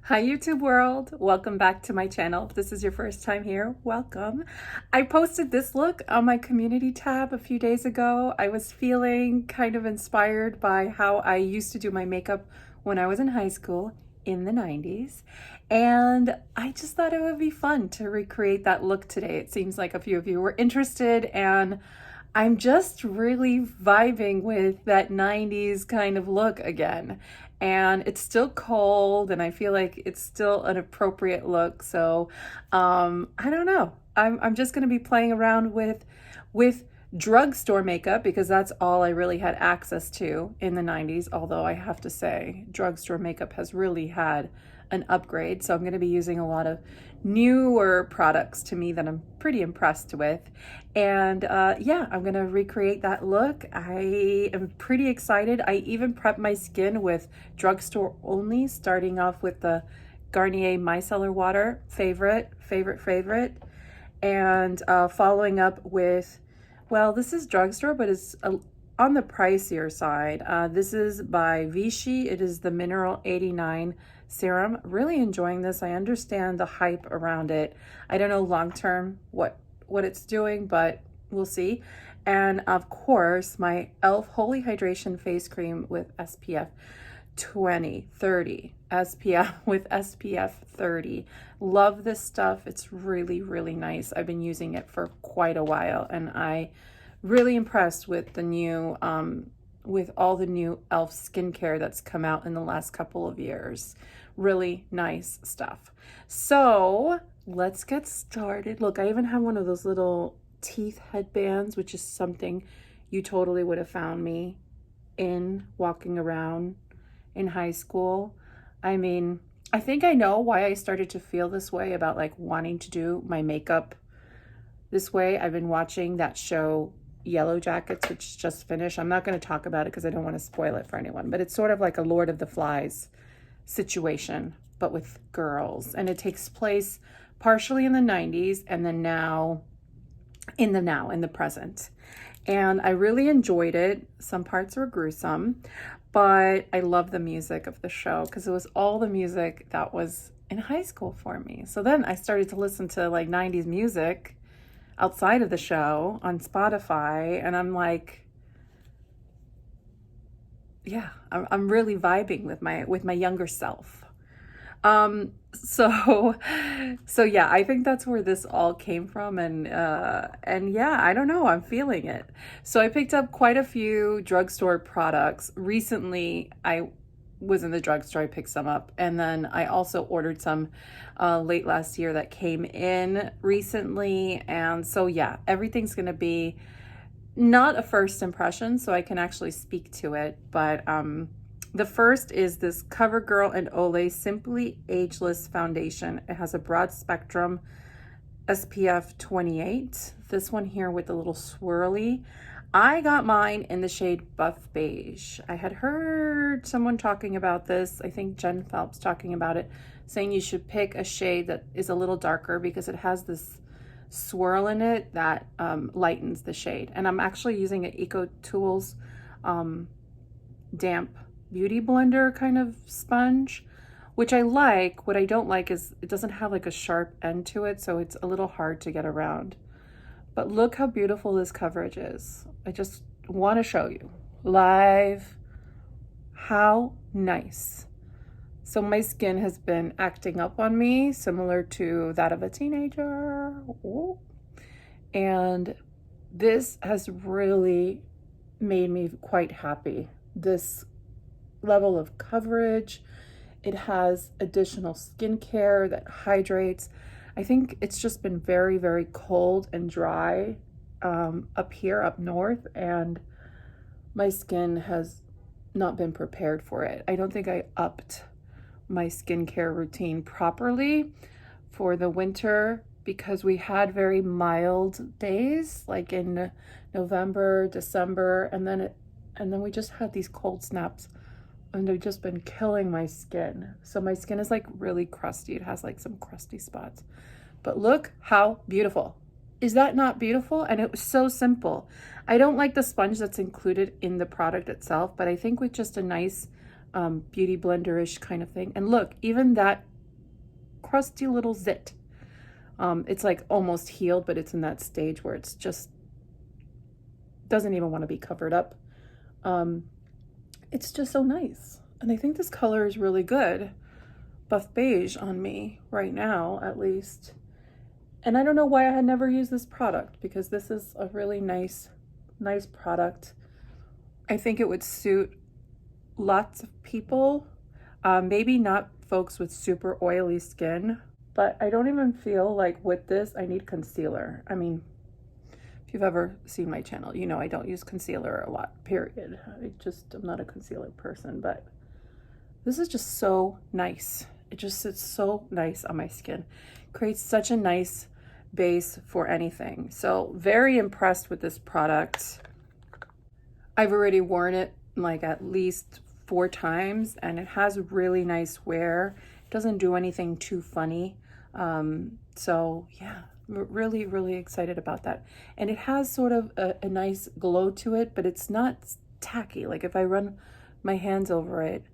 Hi YouTube world, welcome back to my channel. If this is your first time here, welcome. I posted this look on my community tab a few days ago. I was feeling kind of inspired by how I used to do my makeup when I was in high school in the 90s. And I just thought it would be fun to recreate that look today. It seems like a few of you were interested, and I'm just really vibing with that 90s kind of look again. And it's still cold, and I feel like it's still an appropriate look. So I don't know. I'm just going to be playing around with drugstore makeup because that's all I really had access to in the 90s. Although I have to say, drugstore makeup has really had an upgrade. So I'm going to be using a lot of newer products to me that I'm pretty impressed with. And yeah, I'm going to recreate that look. I am pretty excited. I even prepped my skin with drugstore only, starting off with the Garnier Micellar water, favorite. And following up with, well, this is drugstore, but it's on the pricier side. This is by Vichy. It is the Mineral 89 Serum. Really enjoying this. I understand the hype around it. I don't know long term what it's doing, but we'll see. And of course, my e.l.f. Holy Hydration Face Cream with SPF 20, 30, SPF with SPF 30. Love this stuff. It's really, really nice. I've been using it for quite a while, and I really impressed with the new, with all the new e.l.f. skincare that's come out in the last couple of years. Really nice stuff. So let's get started. Look, I even have one of those little teeth headbands, which is something you totally would have found me in walking around in high school. I mean, I think I know why I started to feel this way about like wanting to do my makeup this way. I've been watching that show Yellow Jackets, which just finished. I'm not going to talk about it because I don't want to spoil it for anyone, but it's sort of like a Lord of the Flies situation, but with girls. And it takes place partially in the 90s and then in the present. And I really enjoyed it. Some parts were gruesome, but I love the music of the show because it was all the music that was in high school for me. So then I started to listen to like 90s music outside of the show on Spotify, and I'm like, yeah, I'm really vibing with my younger self. So yeah, I think that's where this all came from, and yeah, I don't know, I'm feeling it. So I picked up quite a few drugstore products recently. I was in the drugstore, I picked some up, and then I also ordered some late last year that came in recently. And so yeah, everything's gonna be not a first impression, so I can actually speak to it. But the first is this CoverGirl and Olay Simply Ageless Foundation. It has a broad spectrum SPF 28. This one here with the little swirly. I got mine in the shade Buff Beige. I had heard someone talking about this. I think Jen Phelps talking about it, saying you should pick a shade that is a little darker because it has this swirl in it that lightens the shade. And I'm actually using an Ecotools damp beauty blender kind of sponge, which I like. What I don't like is it doesn't have like a sharp end to it, so it's a little hard to get around. But look how beautiful this coverage is. I just want to show you live how nice. So my skin has been acting up on me, similar to that of a teenager. Ooh. And this has really made me quite happy. This level of coverage, it has additional skincare that hydrates. I think it's just been very, very cold and dry up here, up north, and my skin has not been prepared for it. I don't think I upped my skincare routine properly for the winter because we had very mild days like in November, December, and then we just had these cold snaps, and they've just been killing my skin. So my skin is like really crusty. It has like some crusty spots. But look how beautiful. Is that not beautiful? And it was so simple. I don't like the sponge that's included in the product itself, but I think with just a nice beauty blender-ish kind of thing. And look, even that crusty little zit. It's like almost healed, but it's in that stage where it's just doesn't even want to be covered up. It's just so nice. And I think this color is really good. Buff beige on me right now, at least. And I don't know why I had never used this product, because this is a really nice product. I think it would suit lots of people. Maybe not folks with super oily skin, but I don't even feel like with this I need concealer. I mean, if you've ever seen my channel, you know I don't use concealer a lot, period. I'm not a concealer person, but this is just so nice. It just sits so nice on my skin. Creates such a nice base for anything. So very impressed with this product. I've already worn it like at least 4 times, and it has really nice wear. It doesn't do anything too funny. So yeah, really, really excited about that. And it has sort of a nice glow to it, but it's not tacky. Like if I run my hands over it,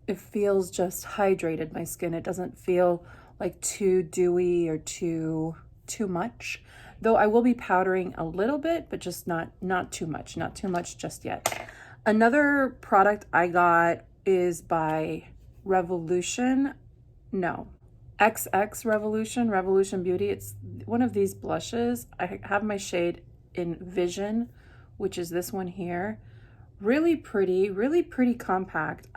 it feels just hydrated, my skin. It doesn't feel like too dewy or too much. Though I will be powdering a little bit, but just not too much just yet. Another product I got is by Revolution. No, Revolution Beauty. It's one of these blushes. I have my shade in Vision, which is this one here. Really pretty compact.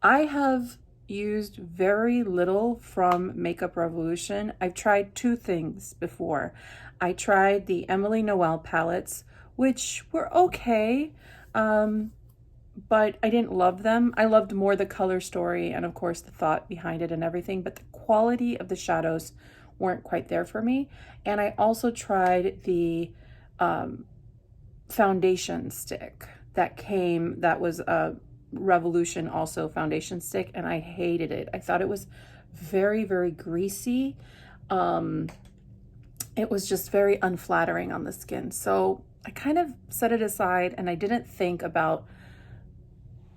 I have used very little from Makeup Revolution. I've tried 2 things before. I tried the Emily Noel palettes, which were okay, but I didn't love them. I loved more the color story and of course the thought behind it and everything, but the quality of the shadows weren't quite there for me. And I also tried the foundation stick that was a Revolution also foundation stick, and I hated it. I thought it was very greasy. It was just very unflattering on the skin. So I kind of set it aside and I didn't think about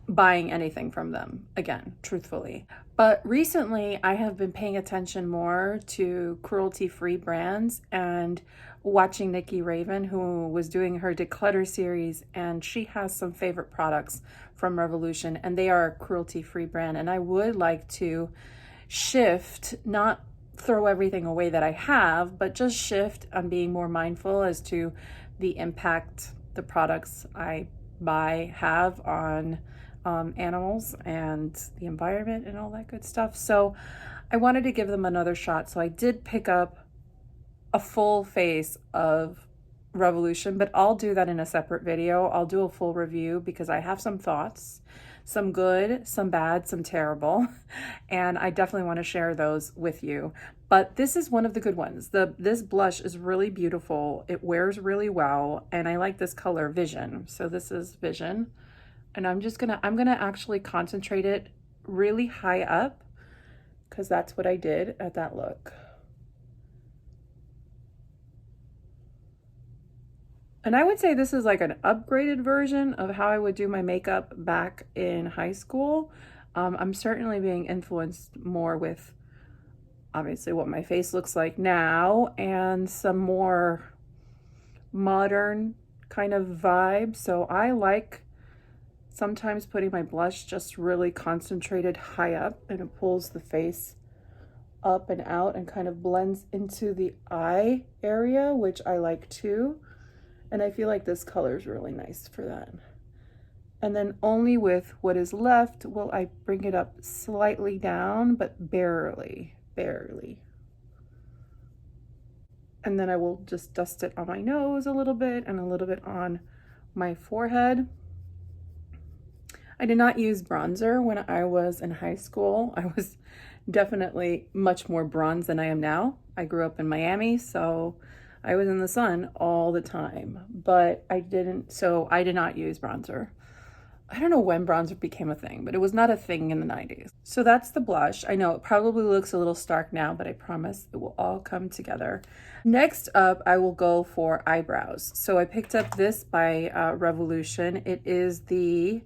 buying anything from them again, truthfully. But recently I have been paying attention more to cruelty-free brands and watching Nikki Raven, who was doing her Declutter series, and she has some favorite products from Revolution, and they are a cruelty-free brand. And I would like to shift, not throw everything away that I have, but just shift on being more mindful as to the impact the products I buy have on animals and the environment and all that good stuff. So I wanted to give them another shot. So I did pick up a full face of Revolution, but I'll do that in a separate video. I'll do a full review because I have some thoughts, some good, some bad, some terrible, and I definitely want to share those with you. But this is one of the good ones. This blush is really beautiful. It wears really well, and I like this color, Vision. So this is Vision, and I'm gonna actually concentrate it really high up because that's what I did at that look. And I would say this is like an upgraded version of how I would do my makeup back in high school. I'm certainly being influenced more with obviously what my face looks like now and some more modern kind of vibe. So I like sometimes putting my blush just really concentrated high up, and it pulls the face up and out and kind of blends into the eye area, which I like too. And I feel like this color is really nice for that. And then only with what is left will I bring it up slightly down, but barely. And then I will just dust it on my nose a little bit and a little bit on my forehead. I did not use bronzer when I was in high school. I was definitely much more bronze than I am now. I grew up in Miami, so I was in the sun all the time, but I did not use bronzer. I don't know when bronzer became a thing, but it was not a thing in the 90s. So that's the blush. I know it probably looks a little stark now, but I promise it will all come together. Next up, I will go for eyebrows. So I picked up this by Revolution. It is the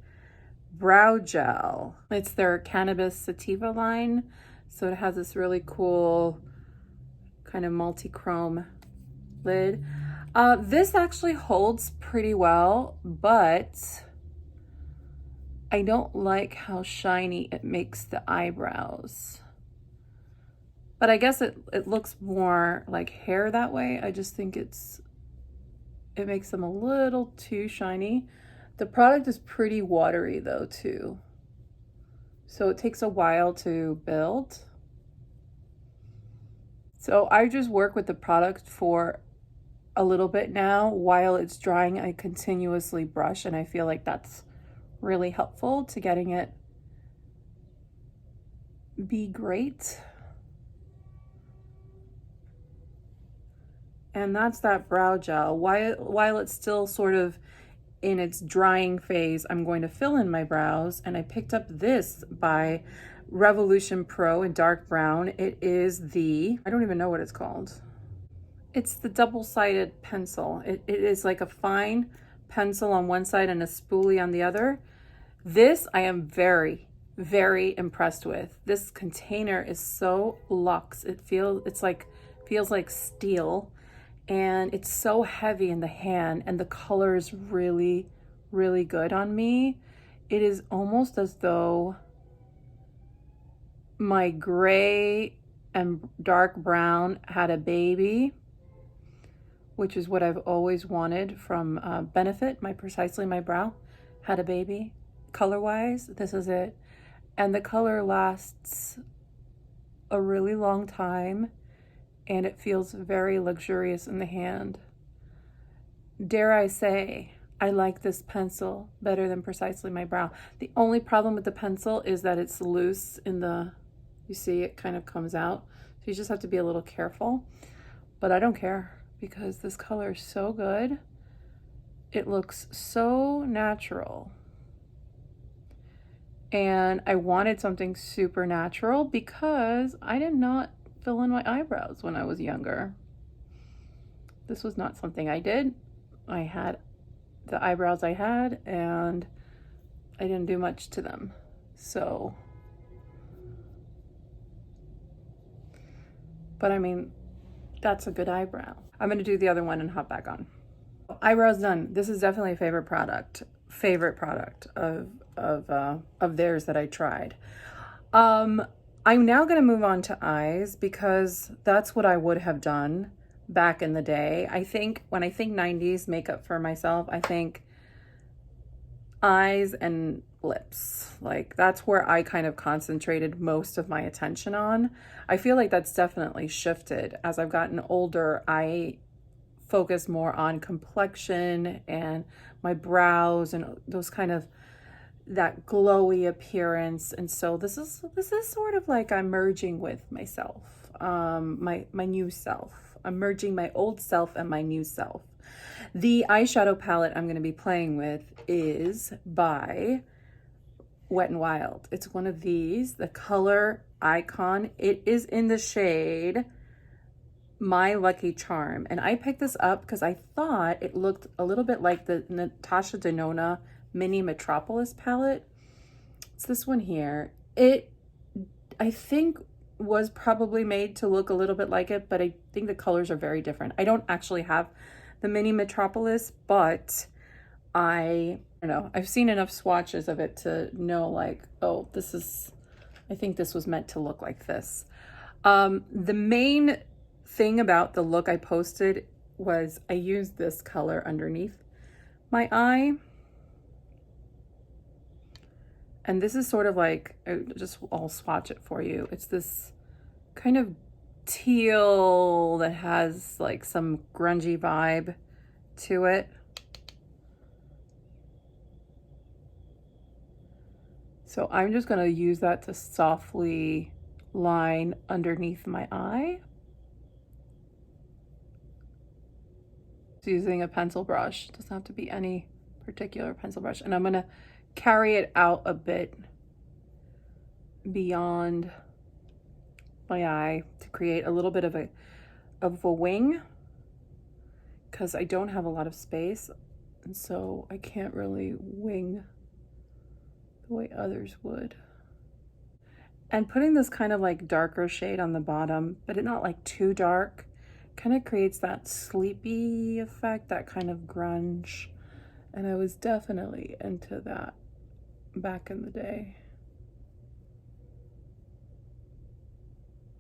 brow gel. It's their Cannabis Sativa line. So it has this really cool kind of multi-chrome lid. This actually holds pretty well, but I don't like how shiny it makes the eyebrows. But I guess it looks more like hair that way. I just think it makes them a little too shiny. The product is pretty watery though too. So it takes a while to build. So I just work with the product for a little bit now. While it's drying, I continuously brush, and I feel like that's really helpful to getting it be great. And that's that brow gel. While it's still sort of in its drying phase, I'm going to fill in my brows, and I picked up this by Revolution Pro in dark brown. It is the, I don't even know what it's called. It's the double-sided pencil. It is like a fine pencil on one side and a spoolie on the other. This I am very, very impressed with. This container is so luxe. It feels like steel, and it's so heavy in the hand, and the color is really, really good on me. It is almost as though my gray and dark brown had a baby, which is what I've always wanted from Benefit. My Precisely My Brow had a baby. Color-wise, this is it. And the color lasts a really long time, and it feels very luxurious in the hand. Dare I say, I like this pencil better than Precisely My Brow. The only problem with the pencil is that it's loose in the, you see it kind of comes out. So you just have to be a little careful, but I don't care because this color is so good. It looks so natural. And I wanted something super natural because I did not fill in my eyebrows when I was younger. This was not something I did. I had the eyebrows I had, and I didn't do much to them. So, but I mean, that's a good eyebrow. I'm gonna do the other one and hop back on. Eyebrows done. This is definitely a favorite product of theirs that I tried. I'm now going to move on to eyes because that's what I would have done back in the day. I think when I think 90s makeup for myself, I think eyes and lips. Like that's where I kind of concentrated most of my attention on. I feel like that's definitely shifted. As I've gotten older, I focus more on complexion and my brows and those kind of that glowy appearance. And so this is sort of like I'm merging with myself, my new self. I'm merging my old self and my new self. The eyeshadow palette I'm going to be playing with is by Wet n Wild. It's one of these, the color Icon. It is in the shade My Lucky Charm, and I picked this up because I thought it looked a little bit like the Natasha Denona Mini Metropolis palette. It's this one here. It, I think, was probably made to look a little bit like it, but I think the colors are very different. I don't actually have the Mini Metropolis, but I don't know. I've seen enough swatches of it to know like, oh, this is, I think this was meant to look like this. The main thing about the look I posted was I used this color underneath my eye. And this is sort of like, I'll swatch it for you. It's this kind of teal that has like some grungy vibe to it. So I'm just gonna use that to softly line underneath my eye. Just using a pencil brush. It doesn't have to be any particular pencil brush. And I'm gonna carry it out a bit beyond my eye to create a little bit of a wing, because I don't have a lot of space, and so I can't really wing the way others would. And putting this kind of like darker shade on the bottom, but it not like too dark, kind of creates that sleepy effect, that kind of grunge. And I was definitely into that back in the day.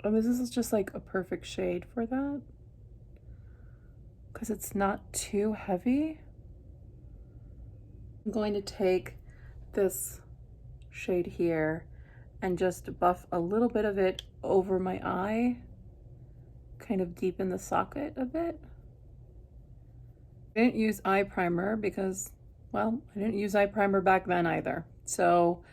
And this is just like a perfect shade for that, because it's not too heavy. I'm going to take this shade here and just buff a little bit of it over my eye, kind of deepen the socket a bit. I didn't use eye primer because, well, I didn't use eye primer back then either. So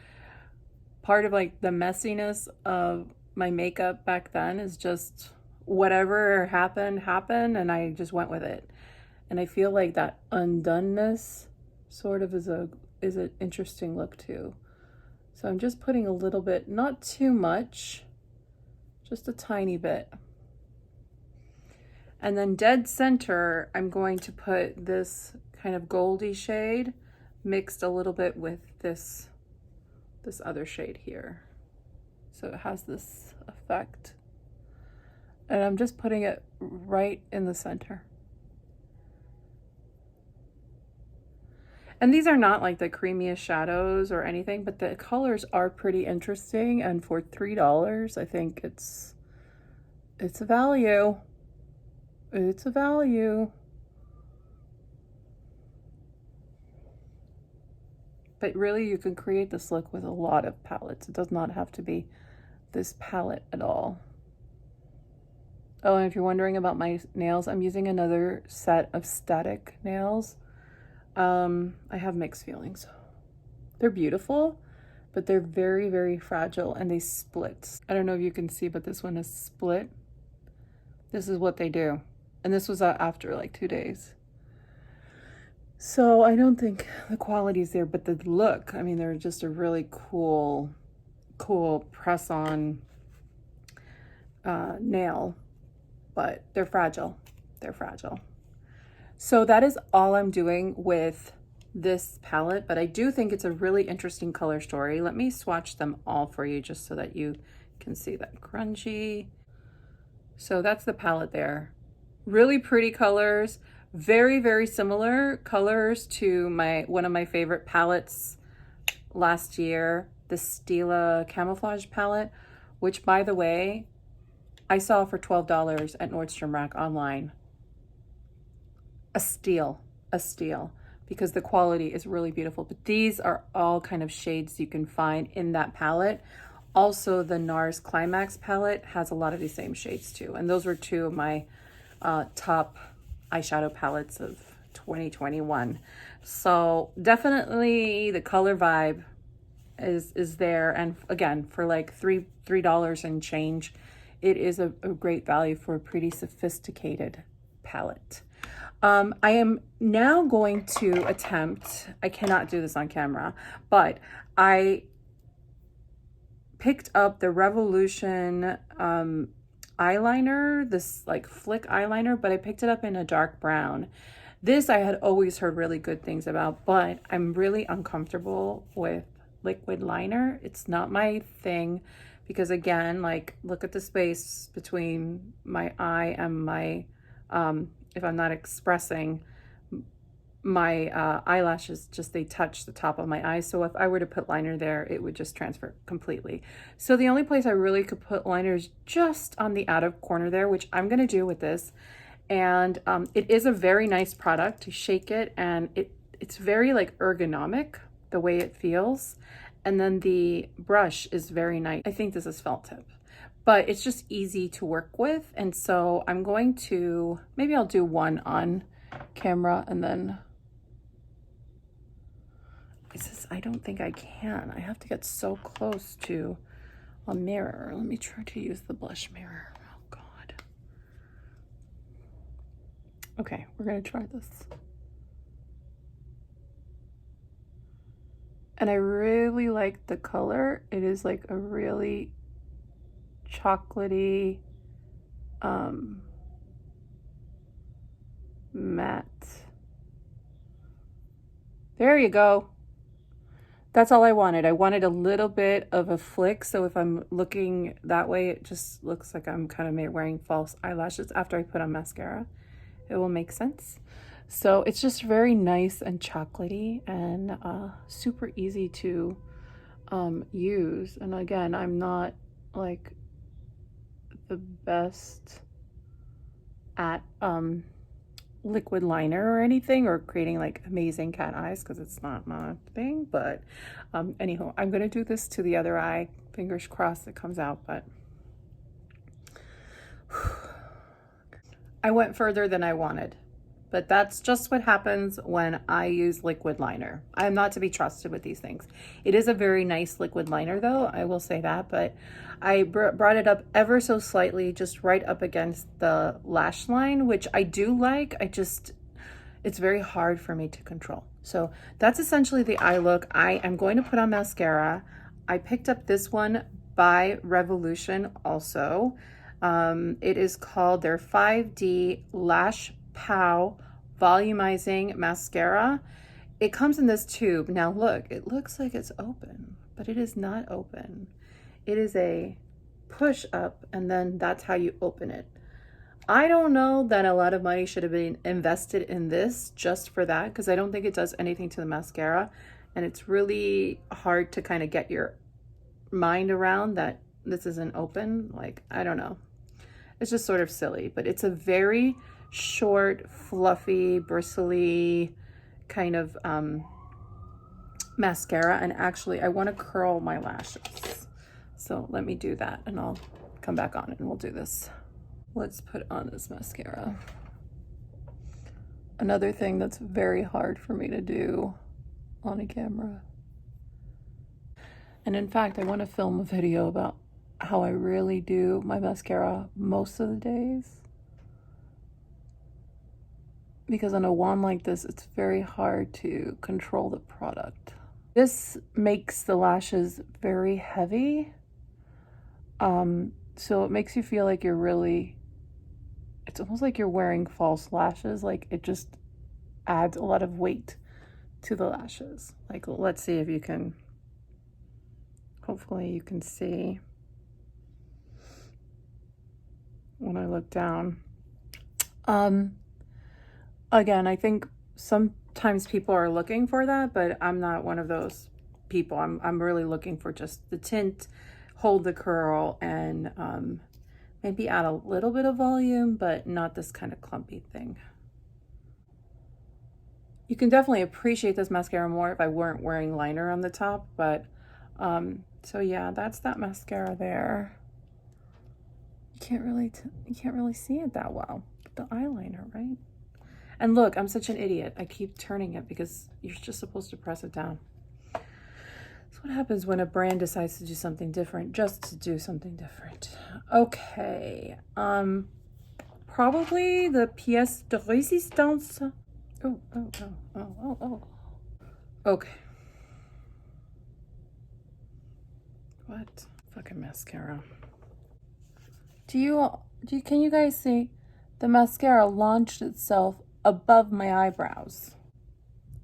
part of like the messiness of my makeup back then is just whatever happened, and I just went with it. And I feel like that undoneness sort of is an interesting look too. So I'm just putting a little bit, not too much, just a tiny bit. And then dead center, I'm going to put this kind of goldy shade mixed a little bit with this other shade here. So it has this effect. And I'm just putting it right in the center. And these are not like the creamiest shadows or anything, but the colors are pretty interesting. And for $3, I think it's a value. It's a value. But really, you can create this look with a lot of palettes. It does not have to be this palette at all. Oh, and if you're wondering about my nails, I'm using another set of static nails. I have mixed feelings. They're beautiful, but they're very, very fragile and they split. I don't know if you can see, but this one is split. This is what they do. And this was after like 2 days. So I don't think the quality is there, but the look, I mean, they're just a really cool press-on nail, but they're fragile. They're fragile. So that is all I'm doing with this palette, but I do think it's a really interesting color story. Let me swatch them all for you just so that you can see that grungy. So that's the palette there. Really pretty colors, very, very similar colors to one of my favorite palettes last year, the Stila Camouflage palette, which by the way, I saw for $12 at Nordstrom Rack online. A steal, because the quality is really beautiful. But these are all kind of shades you can find in that palette. Also, the NARS Climax palette has a lot of these same shades too. And those were two of my top eyeshadow palettes of 2021. So definitely the color vibe is there. And again, for like $3 and change, it is a great value for a pretty sophisticated palette. I am now going to attempt, I cannot do this on camera, but I picked up the Revolution eyeliner, this like flick eyeliner, but I picked it up in a dark brown. This I had always heard really good things about, but I'm really uncomfortable with liquid liner. It's not my thing because again, like look at the space between my eye and my, if I'm not expressing, my eyelashes just, they touch the top of my eyes. So if I were to put liner there, it would just transfer completely. So the only place I really could put liner is just on the outer corner there, which I'm gonna do with this. And it is a very nice product to shake it, and it's very like ergonomic, the way it feels. And then the brush is very nice. I think this is felt tip, but it's just easy to work with. And so I'm going to, maybe I'll do one on camera and then, I don't think I can. I have to get so close to a mirror. Let me try to use the blush mirror. Oh God. Okay, we're gonna try this. And I really like the color. It is like a really chocolatey, matte. There you go. That's all I wanted. I wanted a little bit of a flick, so if I'm looking that way, it just looks like I'm kind of wearing false eyelashes after I put on mascara. It will make sense. So it's just very nice and chocolatey and super easy to use. And again, I'm not like the best at liquid liner or anything, or creating like amazing cat eyes, because it's not my thing. But anyhow, I'm gonna do this to the other eye. Fingers crossed it comes out. But I went further than I wanted. But that's just what happens when I use liquid liner. I am not to be trusted with these things. It is a very nice liquid liner though, I will say that, but I brought it up ever so slightly, just right up against the lash line, which I do like. It's very hard for me to control. So that's essentially the eye look. I am going to put on mascara. I picked up this one by Revolution also. It is called their 5D Lash Pout Volumizing Mascara. It comes in this tube. Now look, it looks like it's open, but it is not open. It is a push up, and then that's how you open it. I don't know that a lot of money should have been invested in this just for that, because I don't think it does anything to the mascara, and it's really hard to kind of get your mind around that this isn't open. Like, I don't know. It's just sort of silly, but it's a very short, fluffy, bristly kind of mascara. And actually, I want to curl my lashes. So let me do that, and I'll come back on and we'll do this. Let's put on this mascara. Another thing that's very hard for me to do on a camera. And in fact, I want to film a video about how I really do my mascara most of the days. Because on a wand like this, it's very hard to control the product. This makes the lashes very heavy. So it makes you feel like you're really, it's almost like you're wearing false lashes. Like, it just adds a lot of weight to the lashes. Like, let's see if you can, hopefully you can see when I look down. Again, I think sometimes people are looking for that, but I'm not one of those people. I'm really looking for just the tint, hold the curl, and maybe add a little bit of volume, but not this kind of clumpy thing. You can definitely appreciate this mascara more if I weren't wearing liner on the top, but so yeah, that's that mascara there. You can't really see it that well. The eyeliner, right? And look, I'm such an idiot. I keep turning it because you're just supposed to press it down. That's what happens when a brand decides to do something different, just to do something different. Okay. Probably the pièce de résistance. Oh. Okay. What? Fucking mascara. Can you guys see? The mascara launched itself above my eyebrows.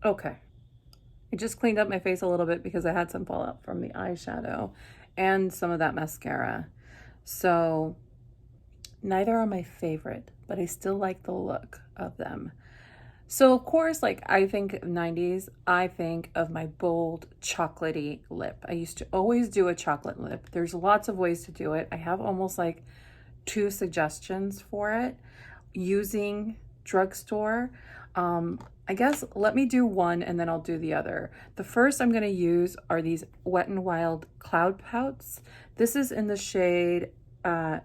Okay. I just cleaned up my face a little bit because I had some fallout from the eyeshadow and some of that mascara. So neither are my favorite, but I still like the look of them. So of course, like, I think 90s, I think of my bold chocolatey lip. I used to always do a chocolate lip. There's lots of ways to do it. I have almost like 2 suggestions for it using Drugstore. I guess let me do one and then I'll do the other. The first I'm going to use are these Wet n Wild Cloud Pouts. This is in the shade I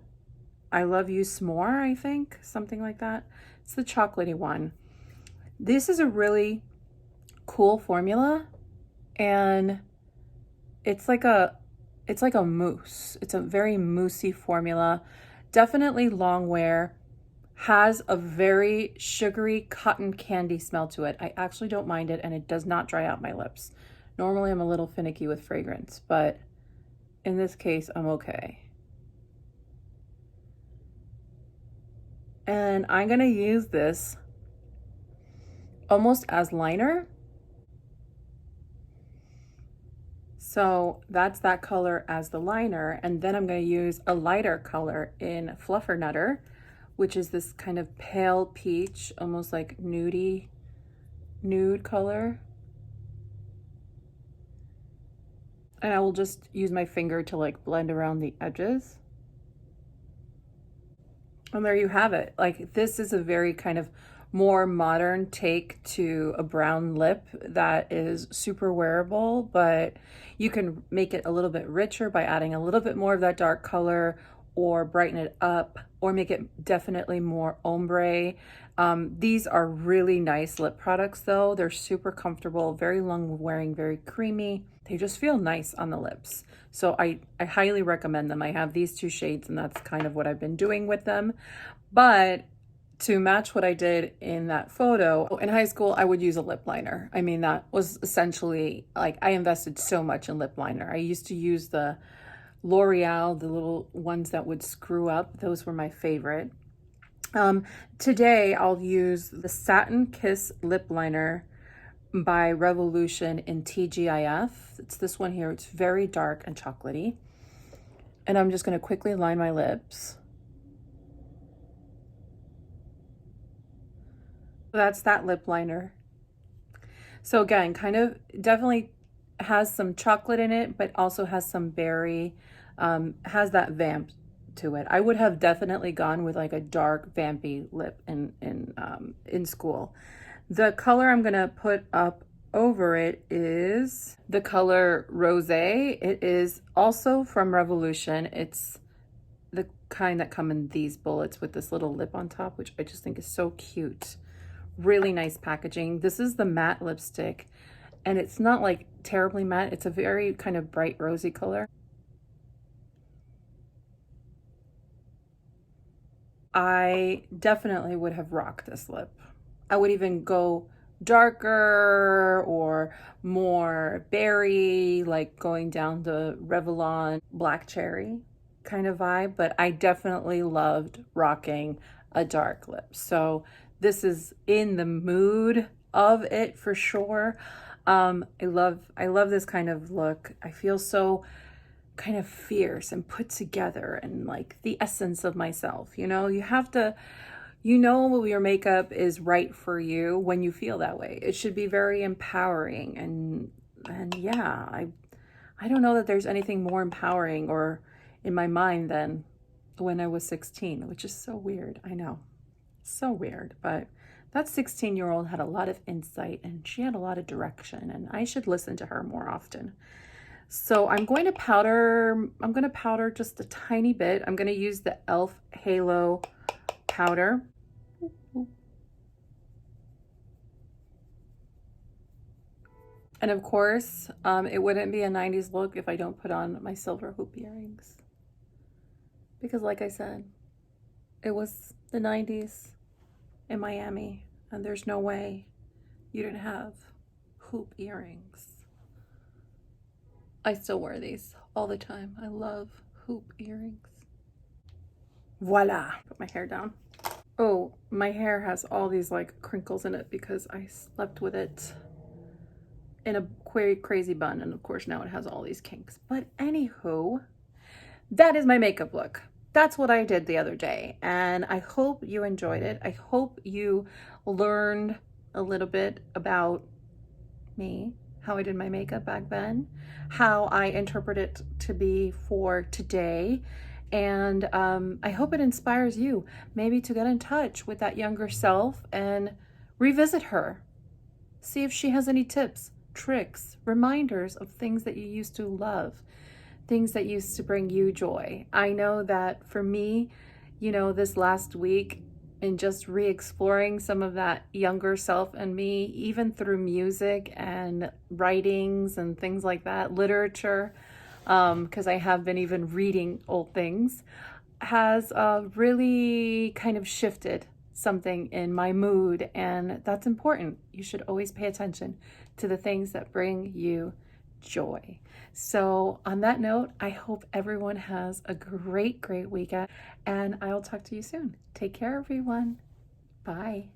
Love You Smore, I think, something like that. It's the chocolatey one. This is a really cool formula, and it's like a mousse. It's a very moussey formula. Definitely long wear. Has a very sugary cotton candy smell to it. I actually don't mind it, and it does not dry out my lips. Normally I'm a little finicky with fragrance, but in this case I'm okay. And I'm gonna use this almost as liner. So that's that color as the liner. And then I'm going to use a lighter color in Fluffernutter, which is this kind of pale peach, almost like nude color. And I will just use my finger to like blend around the edges. And there you have it. Like, this is a very kind of more modern take to a brown lip that is super wearable, but you can make it a little bit richer by adding a little bit more of that dark color, or brighten it up, or make it definitely more ombre. These are really nice lip products though. They're super comfortable, very long wearing, very creamy. They just feel nice on the lips. So I highly recommend them. I have these two shades and that's kind of what I've been doing with them. But to match what I did in that photo, in high school, I would use a lip liner. I mean, that was essentially, like, I invested so much in lip liner. I used to use the L'Oreal, the little ones that would screw up. Those were my favorite. Today, I'll use the Satin Kiss Lip Liner by Revolution in TGIF. It's this one here. It's very dark and chocolatey. And I'm just going to quickly line my lips. That's that lip liner. So again, kind of definitely has some chocolate in it, but also has some berry, has that vamp to it. I would have definitely gone with like a dark vampy lip in school. The color I'm gonna put up over it is the color Rosé. It is also from Revolution. It's the kind that come in these bullets with this little lip on top, which I just think is so cute. Really nice packaging. This is the matte lipstick, and it's not like terribly matte. It's a very kind of bright rosy color. I definitely would have rocked this lip. I would even go darker or more berry, like going down the Revlon black cherry kind of vibe, but I definitely loved rocking a dark lip. So this is in the mood of it for sure. I love this kind of look. I feel so kind of fierce and put together and like the essence of myself. You know, you have to, you know, your makeup is right for you when you feel that way. It should be very empowering. And yeah, I don't know that there's anything more empowering or in my mind than when I was 16, which is so weird. I know. So weird, but that 16-year-old had a lot of insight and she had a lot of direction, and I should listen to her more often. So I'm going to powder just a tiny bit. I'm going to use the e.l.f. Halo powder. And of course, it wouldn't be a 90s look if I don't put on my silver hoop earrings. Because like I said, it was the 90s in Miami, and there's no way you didn't have hoop earrings. I still wear these all the time. I love hoop earrings. Voila. Put my hair down. Oh, my hair has all these like crinkles in it because I slept with it in a crazy bun, and of course now it has all these kinks. But anywho, that is my makeup look. That's what I did the other day, and I hope you enjoyed it. I hope you learned a little bit about me, how I did my makeup back then, how I interpret it to be for today, and I hope it inspires you maybe to get in touch with that younger self and revisit her. See if she has any tips, tricks, reminders of things that you used to love, things that used to bring you joy. I know that for me, you know, this last week, in just re-exploring some of that younger self and me, even through music and writings and things like that, literature, because I have been even reading old things, has really kind of shifted something in my mood, and that's important. You should always pay attention to the things that bring you joy. So on that note, I hope everyone has a great weekend, and I'll talk to you soon. Take care, everyone. Bye.